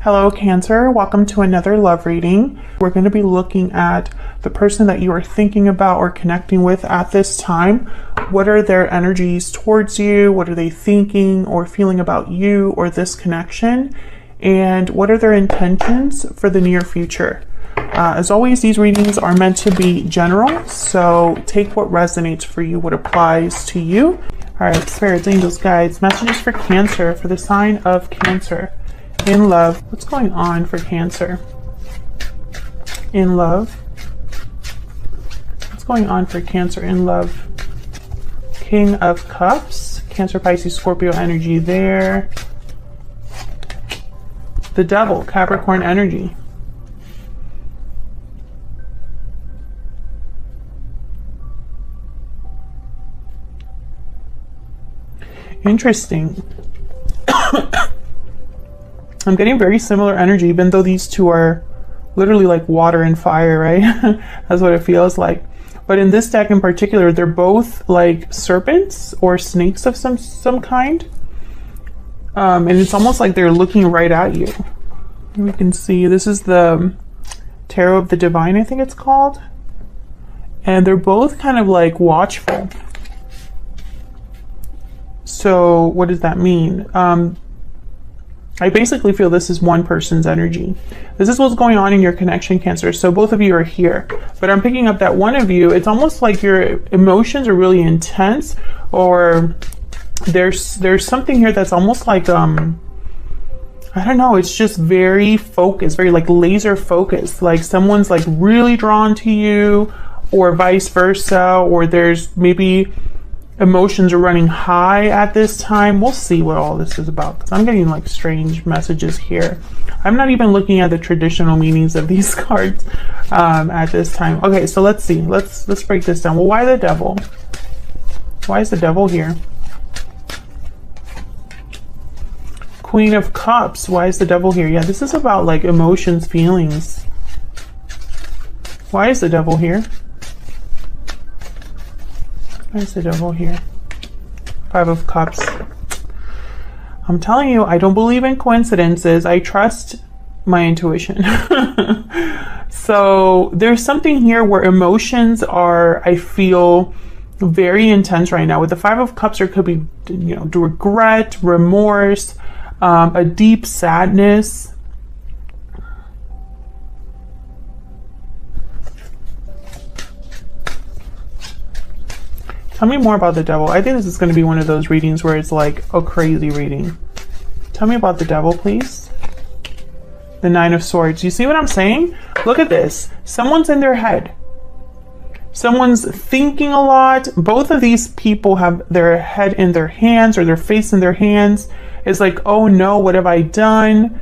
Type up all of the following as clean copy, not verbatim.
Hello, Cancer. Welcome to another love reading. We're going to be looking at the person that you are thinking about or connecting with at this time. What are their energies towards you? What are they thinking or feeling about you or this connection? And what are their intentions for the near future? As always, these readings are meant to be general, so take what resonates for you, what applies to you. All right, spirits, angels, guides, messages for Cancer, for the sign of Cancer. In love, what's going on for Cancer? In love, what's going on for Cancer in love? King of Cups, Cancer, Pisces, Scorpio energy there. The Devil, Capricorn energy. Interesting. I'm getting very similar energy, even though these two are literally like water and fire, right? That's what it feels like. But in this deck in particular, they're both like serpents or snakes of some kind. And it's almost like they're looking right at you. We can see this is the Tarot of the Divine, I think it's called. And they're both kind of like watchful. So what does that mean? I basically feel this is one person's energy. This is what's going on in your connection, Cancer. So both of you are here, but I'm picking up that one of you, it's almost like your emotions are really intense, or there's something here that's almost like, I don't know, it's just very focused, very like laser focused. Like someone's like really drawn to you, or vice versa, or there's maybe emotions are running high at this time. We'll see what all this is about, because I'm getting like strange messages here. I'm not even looking at the traditional meanings of these cards at this time. Okay, so let's see. Let's break this down. Well, why the Devil? Why is the Devil here? Queen of Cups. Why is the Devil here? Yeah, this is about like emotions, feelings. Why is the Devil here? Why is the Devil here? Five of Cups. I'm telling you, I don't believe in coincidences. I trust my intuition. So there's something here where emotions are, I feel, very intense right now. With the Five of Cups, there could be, you know, regret, remorse, a deep sadness. Tell me more about the Devil. I think this is going to be one of those readings where it's like a crazy reading. Tell me about the Devil, please. The Nine of Swords. You see what I'm saying? Look at this. Someone's in their head. Someone's thinking a lot. Both of these people have their head in their hands or their face in their hands. It's like, oh no, what have I done?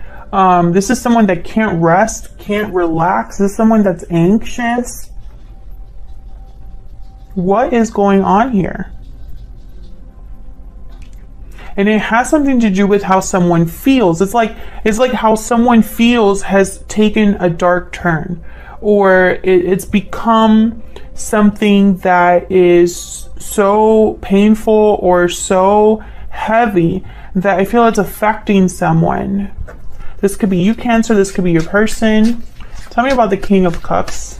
This is someone that can't rest, can't relax. This is someone that's anxious. What is going on here? And it has something to do with how someone feels. It's like how someone feels has taken a dark turn, or it's become something that is so painful or so heavy that I feel it's affecting someone. This could be you, Cancer. This could be your person. Tell me about the King of Cups.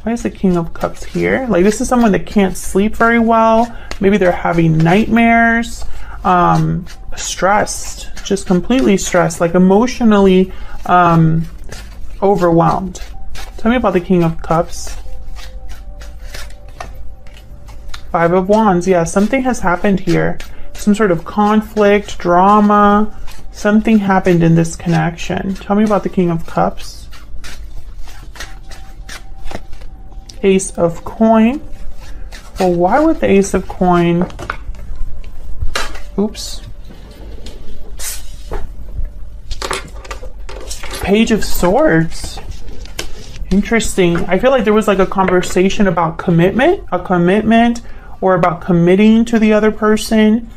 Why is the King of Cups here? Like, this is someone that can't sleep very well. Maybe they're having nightmares, stressed, just completely stressed, like emotionally overwhelmed. Tell me about the King of Cups. Five of Wands. Yeah, something has happened here. Some sort of conflict, drama. Something happened in this connection. Tell me about the King of Cups. Ace of Coin. Well, why would the Ace of Coin... Oops. Page of Swords. Interesting. I feel like there was like a conversation about commitment, or about committing to the other person.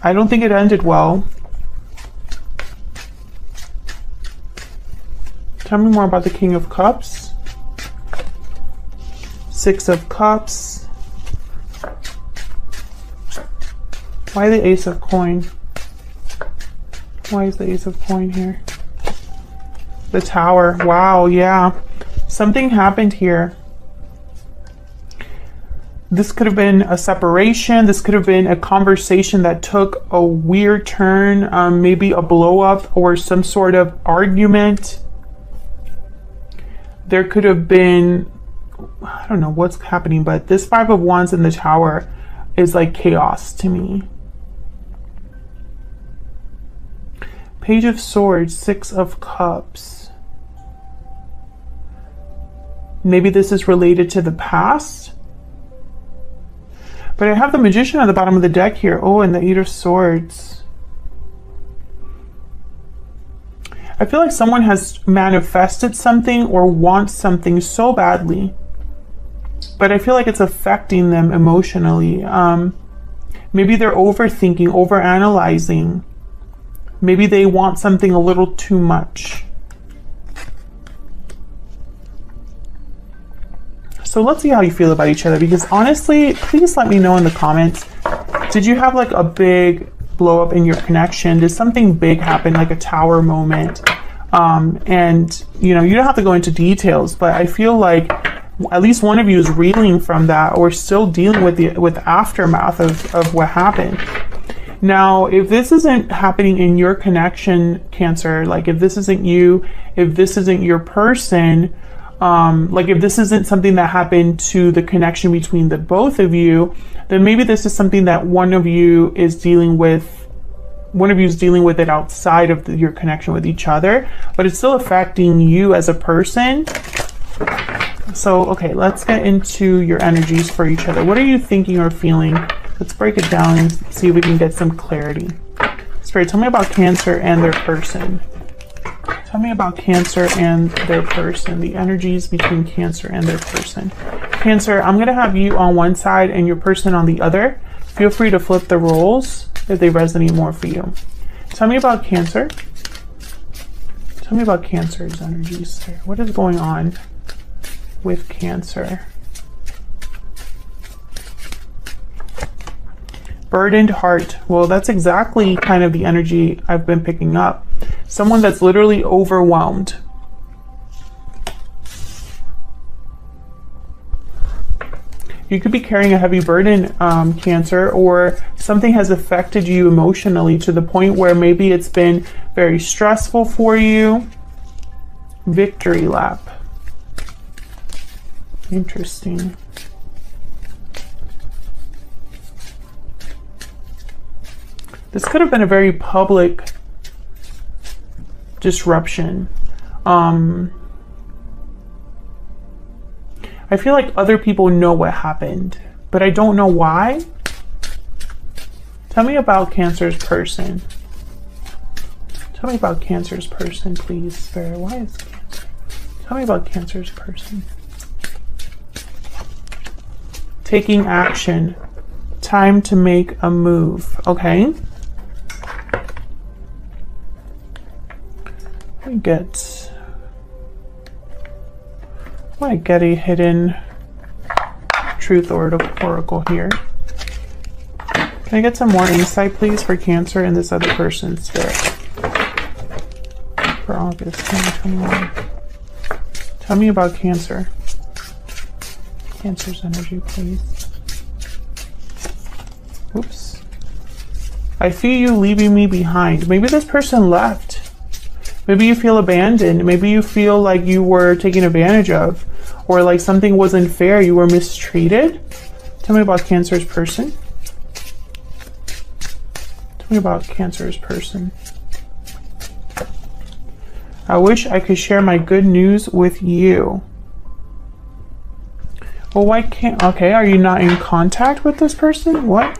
I don't think it ended well. Tell me more about the King of Cups. Six of Cups. Why the Ace of Coin? Why is the Ace of Coins here? The Tower. Wow, yeah. Something happened here. This could have been a separation. This could have been a conversation that took a weird turn, maybe a blow up or some sort of argument. There could have been, I don't know what's happening, but this Five of Wands in the Tower is like chaos to me. Page of Swords, Six of Cups. Maybe this is related to the past. But I have the Magician at the bottom of the deck here. Oh, and the Eight of Swords. I feel like someone has manifested something or wants something so badly, but I feel like it's affecting them emotionally. Maybe they're overthinking, overanalyzing. Maybe they want something a little too much. So let's see how you feel about each other, because honestly, please let me know in the comments. Did you have like a big blow up in your connection? Did something big happen, like a tower moment? And you know, you don't have to go into details, but I feel like at least one of you is reeling from that or still dealing with the aftermath of what happened. Now, if this isn't happening in your connection, Cancer, like if this isn't you, if this isn't your person, like if this isn't something that happened to the connection between the both of you, then maybe this is something that one of you is dealing with. One of you is dealing with it outside of your connection with each other, but it's still affecting you as a person. So, okay, let's get into your energies for each other. What are you thinking or feeling? Let's break it down and see if we can get some clarity. Spirit, tell me about Cancer and their person. Tell me about Cancer and their person, the energies between Cancer and their person. Cancer, I'm going to have you on one side and your person on the other. Feel free to flip the roles if they resonate more for you. Tell me about Cancer. Tell me about Cancer's energies, sir. What is going on with Cancer? Burdened heart. Well, that's exactly kind of the energy I've been picking up. Someone that's literally overwhelmed. You could be carrying a heavy burden, Cancer, or something has affected you emotionally to the point where maybe it's been very stressful for you. Victory lap. Interesting. This could have been a very public disruption. I feel like other people know what happened, but I don't know why. Tell me about Cancer's person. Tell me about Cancer's person, please, Spirit. Why is Cancer? Tell me about Cancer's person. Taking action. Time to make a move. Okay. I get a hidden truth oracle here. Can I get some more insight, please, for Cancer and this other person's spirit for August 2021? Tell me about Cancer. Cancer's energy, please. Oops. I feel you leaving me behind. Maybe this person left. Maybe you feel abandoned. Maybe you feel like you were taken advantage of, or like something wasn't fair. You were mistreated. Tell me about Cancer's person. Tell me about Cancer's person. I wish I could share my good news with you. Well, why can't... Okay, are you not in contact with this person? What?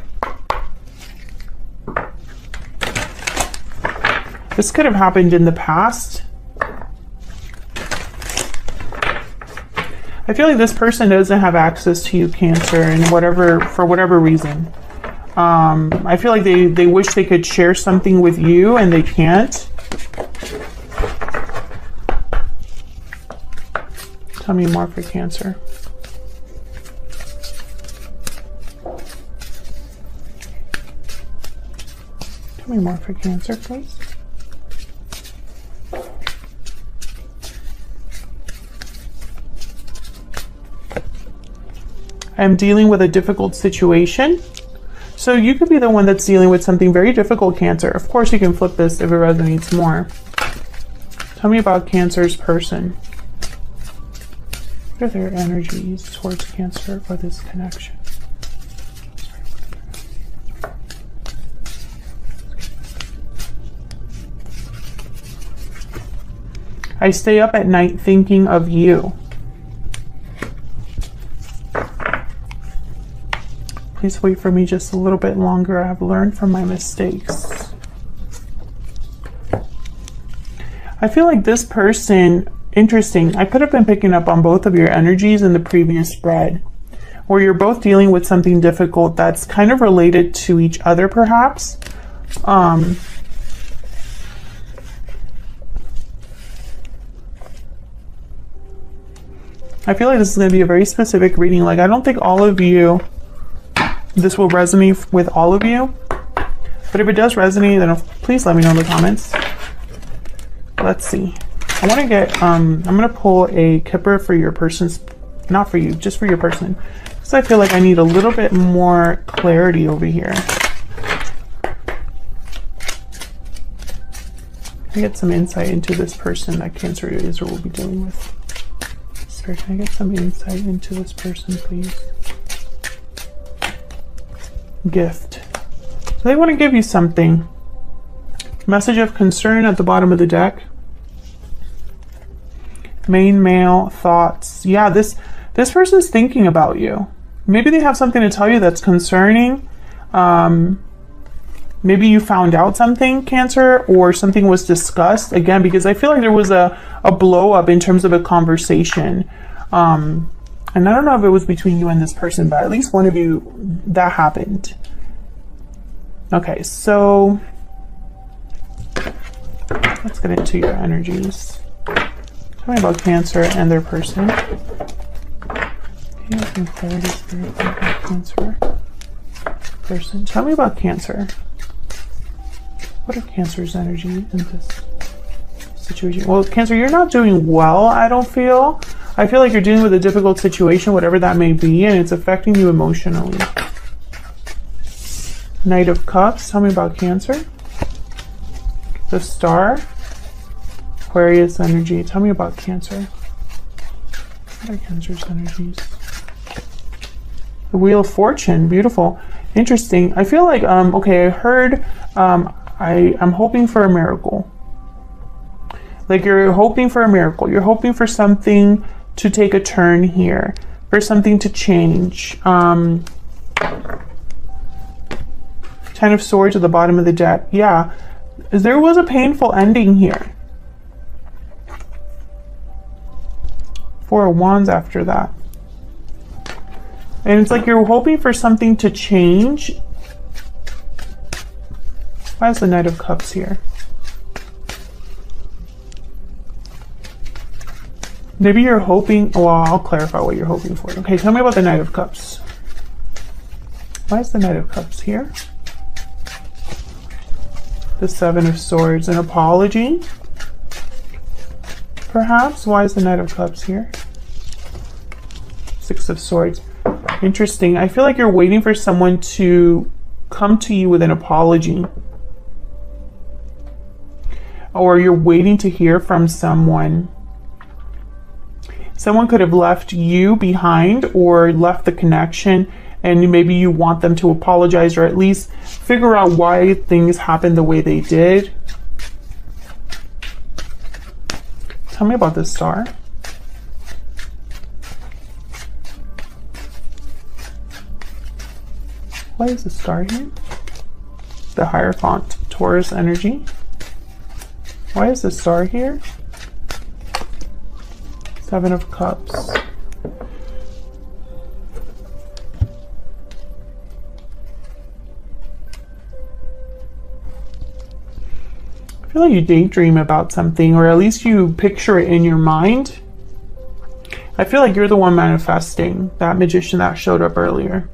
This could have happened in the past. I feel like this person doesn't have access to you, Cancer, and for whatever reason. I feel like they wish they could share something with you and they can't. Tell me more for Cancer. Tell me more for Cancer, please. am dealing with a difficult situation. So you could be the one that's dealing with something very difficult, Cancer. Of course, you can flip this if it resonates more. Tell me about Cancer's person. What are their energies towards Cancer for this connection? I stay up at night thinking of you. Please wait for me just a little bit longer. I have learned from my mistakes. I feel like this person, interesting. I could have been picking up on both of your energies in the previous spread, where you're both dealing with something difficult that's kind of related to each other, perhaps. I feel like this is going to be a very specific reading. Like, I don't think all of you, this will resonate with all of you. But if it does resonate, then please let me know in the comments. Let's see. I want to get, I'm going to pull a Kipper for your person's, not for you, just for your person. Because I feel like I need a little bit more clarity over here. I get some insight into this person that Cancer is or will be dealing with. Spirit, can I get some insight into this person, please? Gift. So they want to give you something. Message of concern at the bottom of the deck. Main male thoughts. Yeah, this person's thinking about you. Maybe they have something to tell you that's concerning. Maybe you found out something, Cancer, or something was discussed. Again, because I feel like there was a blow up in terms of a conversation. And I don't know if it was between you and this person, but at least one of you, that happened. Okay, so let's get into your energies. Tell me about Cancer and their person. Cancer person. Tell me about Cancer. What are Cancer's energy in this situation? Well, Cancer, you're not doing well, I don't feel. I feel like you're dealing with a difficult situation, whatever that may be, and it's affecting you emotionally. Knight of Cups. Tell me about Cancer. The Star. Aquarius energy. Tell me about Cancer. What are Cancer's energies? The Wheel of Fortune. Beautiful. Interesting. I feel like, okay, I heard, I'm hoping for a miracle. Like, you're hoping for a miracle. You're hoping for something to take a turn here, for something to change. 10 of Swords at the bottom of the deck. Yeah, there was a painful ending here. 4 of Wands after that. And it's like you're hoping for something to change. Why is the Knight of Cups here? Maybe you're hoping, well, I'll clarify what you're hoping for. Okay, tell me about the Knight of Cups. Why is the Knight of Cups here? The 7 of Swords, an apology. Perhaps. Why is the Knight of Cups here? 6 of Swords. Interesting. I feel like you're waiting for someone to come to you with an apology. Or you're waiting to hear from someone. Someone could have left you behind or left the connection, and maybe you want them to apologize or at least figure out why things happened the way they did. Tell me about this Star. Why is the Star here? The Hierophant, Taurus energy. Why is the Star here? 7 of Cups. I feel like you daydream about something, or at least you picture it in your mind. I feel like you're the one manifesting that Magician that showed up earlier.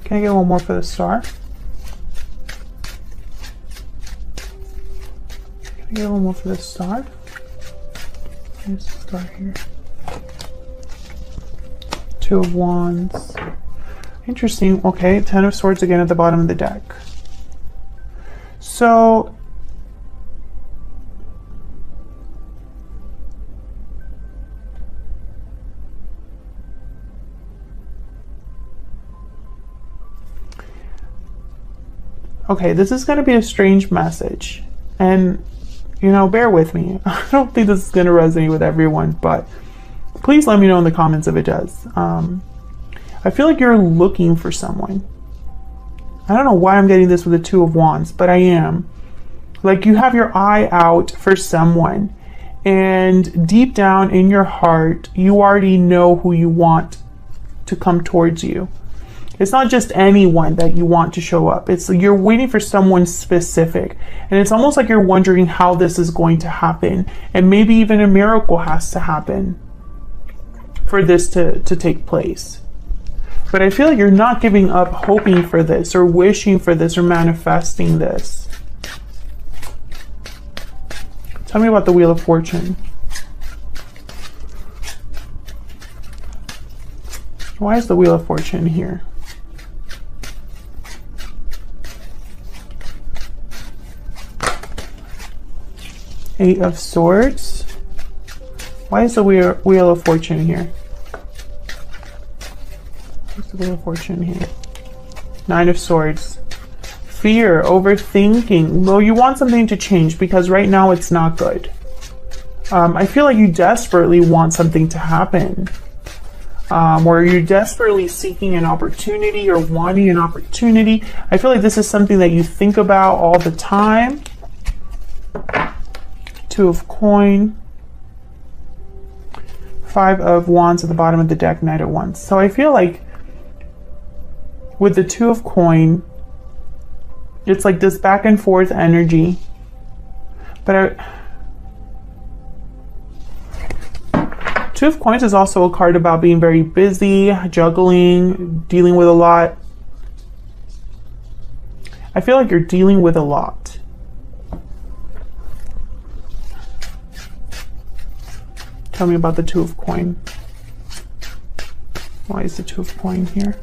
Can I get one more for the Star? Can I Maybe a little more for the star. There's the star here. Two of Wands. Interesting. Okay, Ten of Swords again at the bottom of the deck. So okay, this is going to be a strange message, and you know, bear with me. I don't think this is going to resonate with everyone, but please let me know in the comments if it does. I feel like you're looking for someone. I don't know why I'm getting this with the Two of Wands, but I am. Like, you have your eye out for someone, and deep down in your heart, you already know who you want to come towards you. It's not just anyone that you want to show up. It's you're waiting for someone specific. And it's almost like you're wondering how this is going to happen. And maybe even a miracle has to happen for this to take place. But I feel like you're not giving up hoping for this or wishing for this or manifesting this. Tell me about the Wheel of Fortune. Why is the Wheel of Fortune here? Eight of Swords. Why is the Wheel of Fortune here? What's the Wheel of Fortune here? Nine of Swords. Fear, overthinking. Well, you want something to change because right now it's not good. I feel like you desperately want something to happen. Or you're desperately seeking an opportunity or wanting an opportunity. I feel like this is something that you think about all the time. Two of Coin. Five of Wands at the bottom of the deck, Knight of Wands. So I feel like with the Two of Coin, it's like this back and forth energy. But Two of Coins is also a card about being very busy, juggling, dealing with a lot. I feel like you're dealing with a lot. Tell me about the Two of Coin. Why is the Two of Coin here?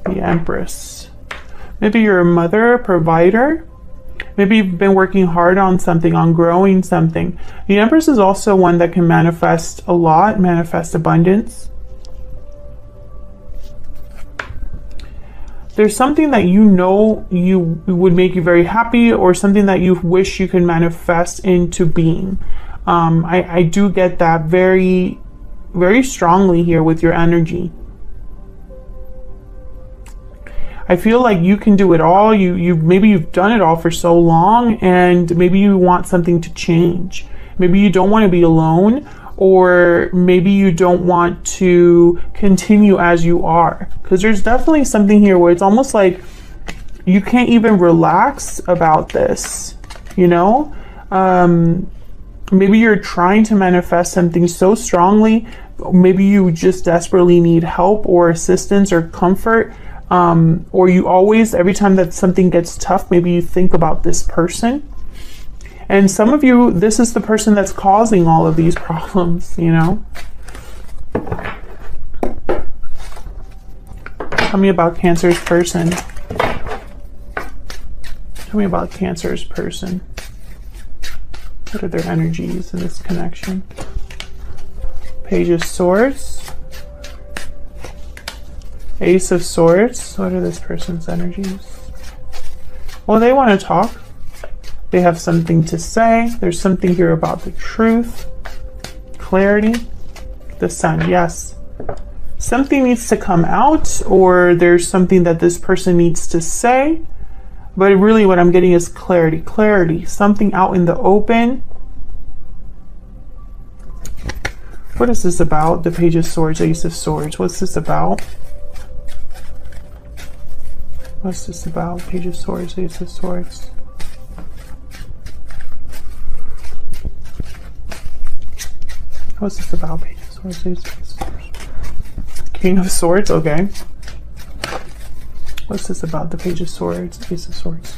The Empress. Maybe you're a mother, a provider. Maybe you've been working hard on something, on growing something. The Empress is also one that can manifest a lot, manifest abundance. There's something that you know you would make you very happy, or something that you wish you can manifest into being. I do get that very, very strongly here with your energy. I feel like you can do it all. Maybe you've done it all for so long, and maybe you want something to change. Maybe you don't want to be alone, or maybe you don't want to continue as you are. Because there's definitely something here where it's almost like you can't even relax about this, you know? Maybe you're trying to manifest something so strongly. Maybe you just desperately need help or assistance or comfort. Or you always, every time that something gets tough, maybe you think about this person. And some of you, this is the person that's causing all of these problems, you know? Tell me about Cancer's person. Tell me about Cancer's person. What are their energies in this connection? Page of Swords. Ace of Swords. What are this person's energies? Well, they want to talk. They have something to say. There's something here about the truth. Clarity. The Sun, yes. Something needs to come out, or there's something that this person needs to say. But really what I'm getting is clarity. Clarity. Something out in the open. What is this about? The Page of Swords, Ace of Swords. What's this about? What's this about? Page of Swords, Ace of Swords. What's this about? Page of Swords, Ace of Swords. King of Swords, okay. What's this about? The Page of Swords, Ace of Swords.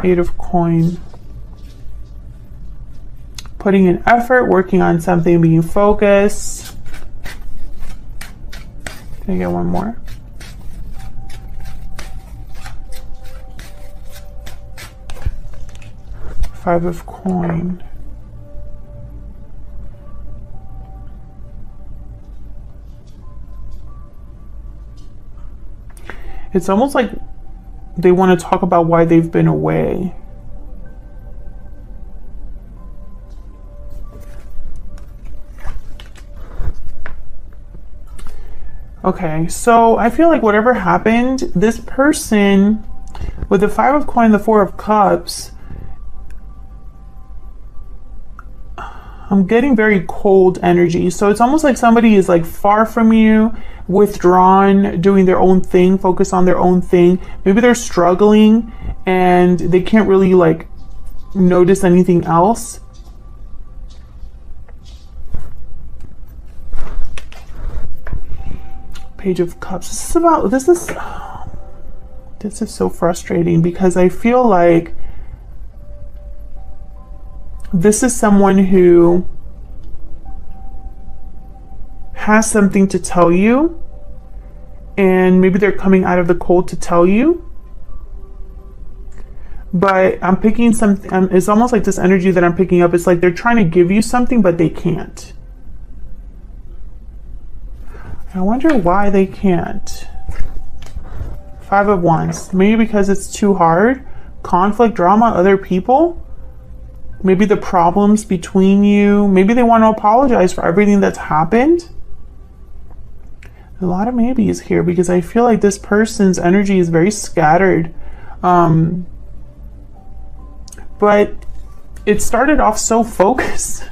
Eight of Coin. Putting in effort, working on something, being focused. Can I get one more? Five of Coin. It's almost like they want to talk about why they've been away. Okay, so I feel like whatever happened, this person with the Five of Coin, the Four of Cups, I'm getting very cold energy. So it's almost like somebody is like far from you, withdrawn, doing their own thing, focus on their own thing. Maybe they're struggling and they can't really like notice anything else. Page of Cups. This is so frustrating because I feel like this is someone who has something to tell you, and maybe they're coming out of the cold to tell you. But I'm picking something, it's almost like this energy that I'm picking up. It's like they're trying to give you something, but they can't. I wonder why they can't. Five of Wands. Maybe because it's too hard. Conflict, drama, other people. Maybe the problems between you. Maybe they want to apologize for everything that's happened. A lot of maybes here because I feel like this person's energy is very scattered. But it started off so focused.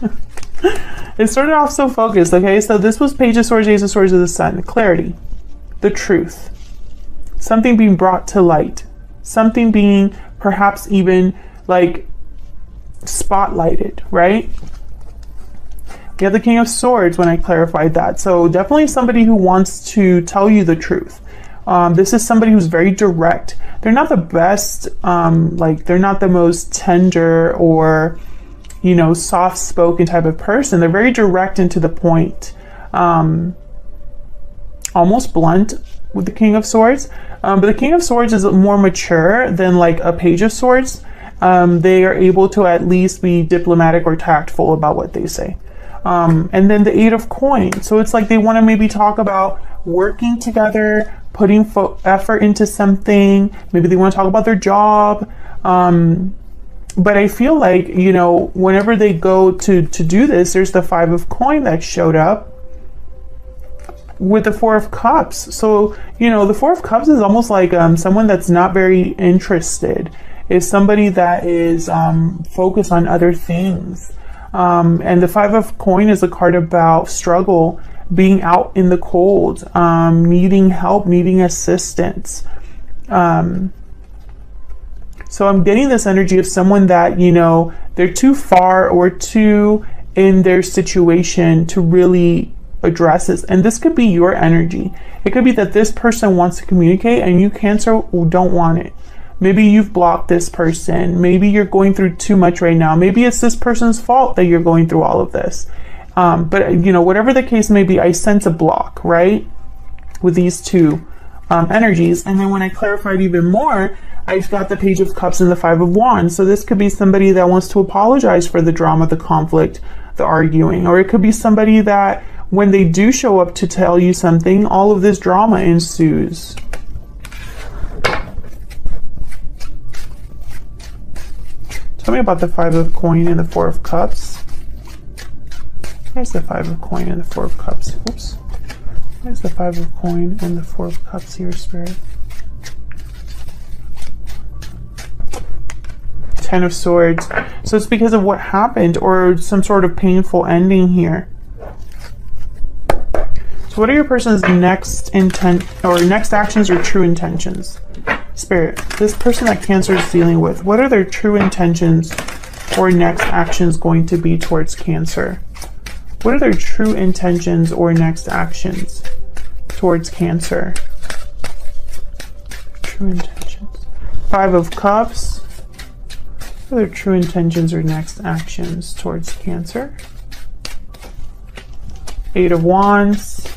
It started off so focused, okay? So this was Page of Swords, Ace of Swords of the Sun. Clarity, the truth, something being brought to light, something being perhaps even like spotlighted, right? We have the King of Swords when I clarified that. So definitely somebody who wants to tell you the truth. This is somebody who's very direct. They're not the best, like they're not the most tender or, you know, soft-spoken type of person. They're very direct and to the point. Almost blunt with the King of Swords. But the King of Swords is more mature than like a Page of Swords. They are able to at least be diplomatic or tactful about what they say. And then the Eight of Coins. So it's like they want to maybe talk about working together, putting effort into something. Maybe they want to talk about their job. But I feel like, you know, whenever they go to do this, there's the Five of Coin that showed up with the Four of Cups. So, you know, the Four of Cups is almost like someone that's not very interested. Is somebody that is focused on other things. And the Five of Coin is a card about struggle, being out in the cold, needing help, needing assistance. So I'm getting this energy of someone that, you know, they're too far or too in their situation to really address this. And this could be your energy. It could be that this person wants to communicate and you, Cancer, don't want it. Maybe you've blocked this person. Maybe you're going through too much right now. Maybe it's this person's fault that you're going through all of this. But, you know, whatever the case may be, I sense a block, right? With these two energies. And then when I clarified even more, I've got the Page of Cups and the Five of Wands. So this could be somebody that wants to apologize for the drama, the conflict, the arguing. Or it could be somebody that when they do show up to tell you something, all of this drama ensues. Tell me about the Five of Coin and the Four of Cups. There's the Five of Coin and the Four of Cups. Oops. There's the Five of Coin and the Four of Cups here, Spirit. Ten of Swords. So it's because of what happened or some sort of painful ending here. So what are your person's next intent or next actions or true intentions? Spirit, this person that Cancer is dealing with, what are their true intentions or next actions going to be towards Cancer? What are their true intentions or next actions towards Cancer? True intentions. Five of Cups. What are their true intentions or next actions towards Cancer? 8 of Wands,